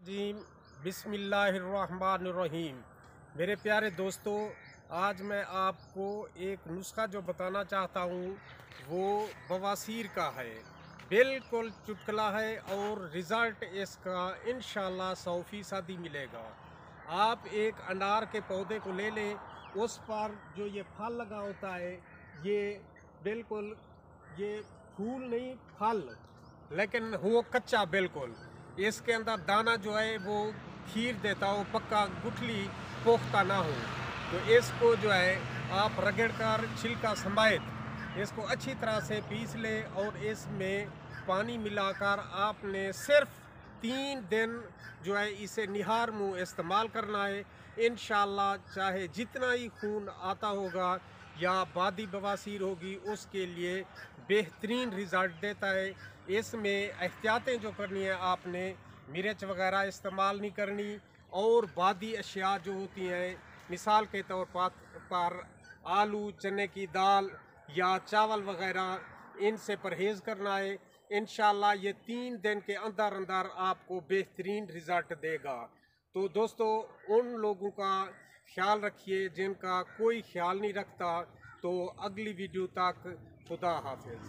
रजीम बिस्मिल्लाहिर्रहमानिर्रहीम। मेरे प्यारे दोस्तों, आज मैं आपको एक नुस्खा जो बताना चाहता हूँ वो बवासीर का है। बिल्कुल चुटकुला है और रिज़ल्ट इसका इंशाल्लाह 100% मिलेगा। आप एक अनार के पौधे को ले लें, उस पर जो ये फल लगा होता है ये बिल्कुल ये फूल नहीं फल, लेकिन वो कच्चा बिल्कुल, इसके अंदर दाना जो है वो खीर देता हो, पक्का गुठली पोख्ता ना हो। तो इसको जो है आप रगड़ कर छिलका समेत इसको अच्छी तरह से पीस ले और इसमें पानी मिलाकर आपने सिर्फ 3 दिन जो है इसे निहार मुँह इस्तेमाल करना है। इंशाल्लाह चाहे जितना ही खून आता होगा या बादी बवासीर होगी उसके लिए बेहतरीन रिज़ल्ट देता है। इसमें एहतियातें जो करनी है, आपने मिर्च वगैरह इस्तेमाल नहीं करनी और बादी अशिया जो होती हैं, मिसाल के तौर पर आलू, चने की दाल या चावल वगैरह, इनसे परहेज़ करना है। इंशाल्लाह ये 3 दिन के अंदर अंदर आपको बेहतरीन रिज़ल्ट देगा। तो दोस्तों, उन लोगों का ख्याल रखिए जिनका कोई ख्याल नहीं रखता। तो अगली वीडियो तक खुदा हाफिज़।